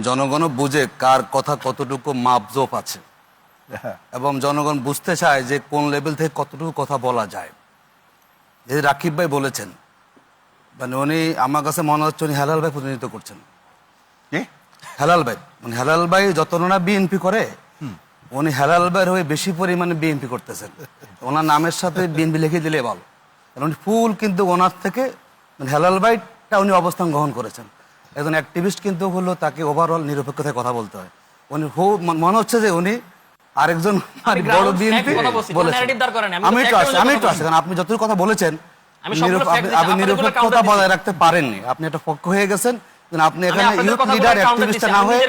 জনগণ বুঝে কার কথা কতটুকু মাপজোপ আছে এবং জনগণ বুঝতে চায় যে কোন লেভেল থেকে কতটুকু কথা বলা যায়। এই রাকিব ভাই বলেছেন, মানে উনি আমার কাছে মনে হচ্ছে উনি হেলাল ভাই প্রতিনিধিত্ব করছেন। হেলাল ভাই মানে হেলাল ভাই যত না বিএনপি করে, উনি হেলাল ভাইয়ের হয়ে বেশি পরিমাণে বিএনপি করতেছেন। ওনার নামের সাথে বিএনপি লিখে দিলে ভালো, কারণ উনি ফুল কিন্তু ওনার থেকে হেলাল ভাইটা উনি অবস্থান গ্রহণ করেছেন। একজন অ্যাক্টিভিস্ট কিন্তু হলো তাকে ওভারঅল নিরপেক্ষতায় কথা বলতে হয়। উনি মনে হচ্ছে যে উনি আরেকজন বড় বিএনপি বলেছেন। আমি একটু আসছি, কারণ আপনি যতটুকু কথা বলেছেন আপনি নিরপেক্ষতা বজায় রাখতে পারেননি, আপনি একটা পক্ষ হয়ে গেছেন। আপনি এখানে ইউথ লিডার অ্যাক্টিভিস্ট না হয়ে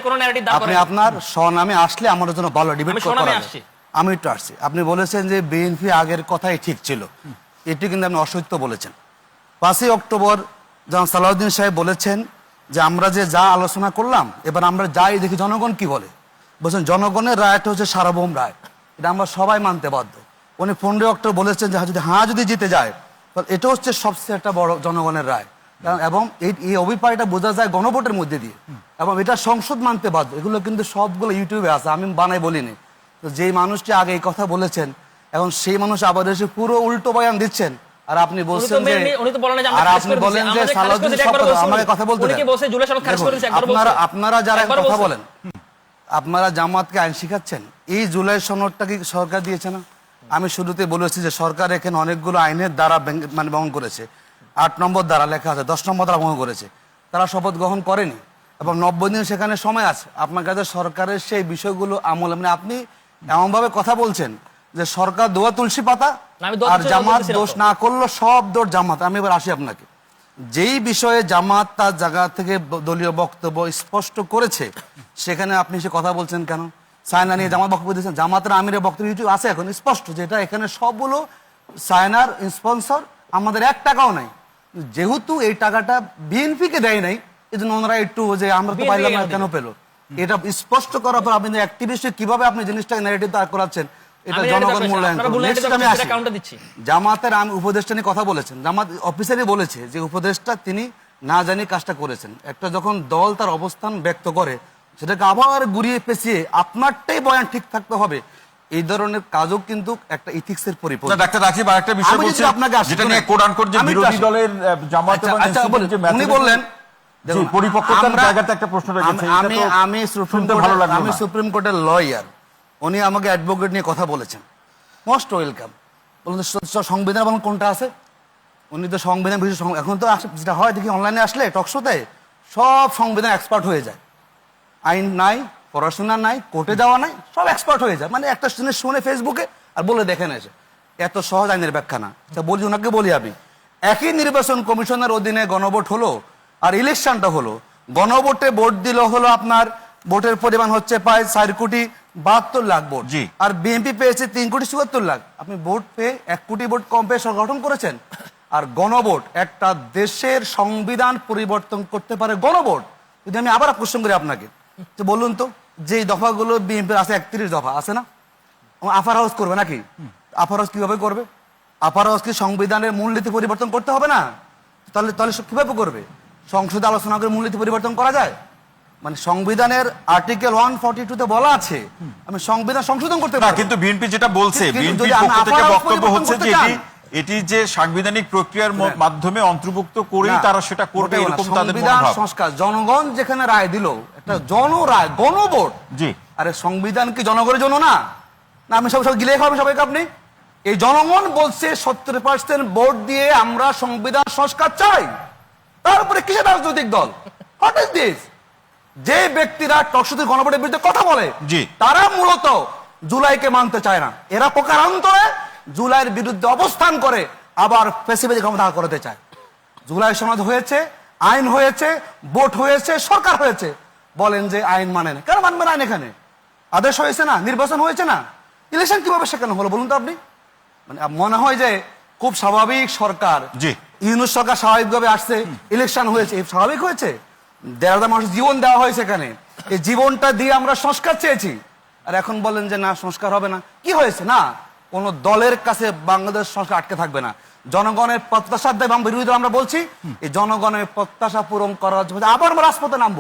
আপনি আপনার স্বনামে আসলে আমাদের জন্য ভালো ডিবেট করতে পারবেন। আমি একটু আসছি, আপনি বলেছেন যে বিএনপি আগের কথাই ঠিক ছিল, এটি কিন্তু আপনি অসত্য বলেছেন। 5ই অক্টোবর যখন সালাউদ্দিন সাহেব বলেছেন যে আমরা যে যা আলোচনা করলাম এবার আমরা যাই দেখি জনগণ কি বলে, বলছেন জনগণের রায়টা হচ্ছে সার্বভৌম রায়, এটা আমরা সবাই মানতে বাধ্য। উনি 15 অক্টোবর বলেছেন যে যদি জিতে যায় এটা হচ্ছে সবচেয়ে একটা বড় জনগণের রায়, এবং এই অভিপ্রায়টা বোঝা যায় গণভোটের মধ্যে দিয়ে, এবং এটা সংসদ মানতে বাধ্য। এগুলো কিন্তু সবগুলো ইউটিউবে আছে, আমি বানাই বলিনি। তো যেই মানুষটি আগে এই কথা বলেছেন এখন সেই মানুষ আবার এসে পুরো উল্টো বয়ান দিচ্ছেন, আর আপনি বলছেন যে আমাকে কথা বলতে আপনারা যারা কথা বলেন, আপনারা জামাতকে আইন শিখাচ্ছেন। এই জুলাই সনদটা কি সরকার দিয়েছে না? আমি শুরুতে বলেছি যে সরকার এখানে অনেকগুলো আইনের দ্বারা মানে ভঙ্গ করেছে। 8 নম্বর দ্বারা লেখা আছে, 10 নম্বর দ্বারা ভঙ্গ করেছে। তারা শপথ গ্রহণ করেনি এবং 90 দিন সেখানে সময় আছে। আপনার কাছে সরকারের সেই বিষয়গুলো আমল, মানে আপনি এমনভাবে কথা বলছেন যে সরকার দোয়া তুলসী পাতা আর জামাত দোষ না করলো সব দোষ জামাত। আমি এবার আসি আপনাকে, যেই বিষয়ে জামাত তার জায়গা থেকে দলীয় বক্তব্য স্পষ্ট করেছে সেখানে আপনি সে কথা বলছেন কেন? সায়না নিয়ে জামাত বক্তব্য দিয়েছেন, জামাতের আমিরের বক্তব্য ইউটিউব আছে এখন স্পষ্ট, যেটা এখানে সবগুলো সায়নার স্পন্সর, আমাদের 1 টাকাও নাই। যেহেতু এই টাকাটা বিএনপি কে দেয় নাই, এই জন্য ওনারা একটু যে আমরা তো পাইলাম না কেন পেলো, এটা স্পষ্ট করার পর আপনি অ্যাক্টিভিস্ট কিভাবে আপনি জিনিসটাকে ন্যারেটিভ দাঁড় করাচ্ছেন, এটা জনগণ মূল্যায়ন করবে। জামাতের আমি উপদেষ্টা নিয়ে কথা বলেছেন, জামাত অফিসারই বলেছে যে উপদেষ্টা তিনি না জানি কাজটা করেছেন। একটা যখন দল তার অবস্থান ব্যক্ত করে সেটাকে আবার ঘুরিয়ে পেঁচিয়ে আপনারটাই বয়ান ঠিক থাকতে হবে, এই ধরনের কাজও কিন্তু একটা ইথিক্সের পরিপন্থী। ডাক্তার রাকিব আরেকটা বিষয় বলছি আপনাকে, যেটা নিয়ে কোড আনকোড যে বিরোধী দলের জামাত এবং এনসিপির যে উনি বললেন পরিপক্কতার জায়গাতে একটা প্রশ্ন রেখেছেন। আমি সুপ্রিম কোর্টের লয়ার, উনি আমাকে অ্যাডভোকেট নিয়ে কথা বলেছেন, মোস্ট ওয়েলকাম। বলুন সংবিধান এবং কোনটা আছে, উনি তো সংবিধান বিষয় এখন তো যেটা হয় দেখি অনলাইনে আসলে টকশোতে সব সংবিধান এক্সপার্ট হয়ে যায়, আইন নাই, পড়াশোনা নাই, কোর্টে যাওয়া নাই, সব এক্সপার্ট হয়ে যায়। মানে একটা জিনিস শুনে ফেসবুকে আর বলে দেখেন এসে, এত সহজ আইনের ব্যাখ্যা না। বলি ওনাকে বলি আমি, একই নির্বাচন কমিশনের অধীনে গণভোট হলো আর ইলেকশনটা হলো, গণভোটে ভোট দিল হলো আপনার ভোটের পরিমাণ হচ্ছে প্রায় 4,72,00,000 ভোট, আর বিএনপি পেয়েছে 3,74,00,000। আপনি ভোট পেয়ে 1 কোটি ভোট কম পেয়ে সরকার গঠন করেছেন। আর গণভোট একটা দেশের সংবিধান পরিবর্তন করতে পারে গণভোট। যদি আমি আবার প্রশ্ন করি আপনাকে, তো বলুন তো যে দফাগুলো বিএনপির আছে 31 দফা আছে না, আপার হাউস করবে নাকি? আপার হাউস কিভাবে করবে? আপার হাউস কি সংবিধানের মূলনীতি পরিবর্তন করতে হবে না? তাহলে কিভাবে করবে? সংসদে আলোচনা করে মূলনীতি পরিবর্তন করা যায়? মানে সংবিধানের আর্টিকেল 142 বলা আছে আমি সংবিধান সংশোধন করতে পারি, কিন্তু বিএনপি যেটা বলছে, বিএনপির পক্ষ থেকে বক্তব্য হচ্ছে যে এটি যে সাংবিধানিক প্রক্রিয়ার মাধ্যমে অন্তর্ভুক্ত করেই তারা সেটা করবে, এরকম তাদের মনোভাব। সংস্কার জনগণ যেখানে রায় দিল, একটা জনরায়, গণভোট। জি, আরে সংবিধান কি জনগণের জন্য না? না আমি সব গিলে খাবেন সবাইকে আপনি? এই জনগণ বলছে 70% ভোট দিয়ে আমরা সংবিধান সংস্কার চাই, তারপরে কিসের রাজনৈতিক দল? What is this? যে ব্যক্তিরা টকশোতে গণভোটের বিরুদ্ধে কথা বলে তারা মূলত জুলাইকে মানতে চায় না, এরা প্রকারান্তরে জুলাইয়ের বিরুদ্ধে অবস্থান করে আবার ফ্যাসিবাদী ক্ষমতা করতে চায়। জুলাই সনদ হয়েছে, আইন হয়েছে, ভোট হয়েছে, সরকার হয়েছে, বলেন যে আইন মানে না। কেন মানবেন আইন? এখানে আদেশ হয়েছে না, নির্বাচন হয়েছে না, ইলেকশন কিভাবে সেখানে হলো বলুন তো আপনি? মানে মনে হয় যে খুব স্বাভাবিক সরকার, ইউনূস সরকার স্বাভাবিকভাবে আসছে, ইলেকশন হয়েছে, স্বাভাবিক হয়েছে? 1,500 মানুষ জীবন দেওয়া হয়েছে এখানে, এই জীবনটা দিয়ে আমরা সংস্কার চেয়েছি, আর এখন বলেন যে না সংস্কার হবে না। কি হয়েছে? না, কোন দলের কাছে বাংলাদেশ সংস্কার আটকে থাকবে না। জনগণের প্রত্যাশা বিরোধী আমরা বলছি, এই জনগণের প্রত্যাশা পূরণ করার জন্য আবার আমরা রাজপথে নামবো।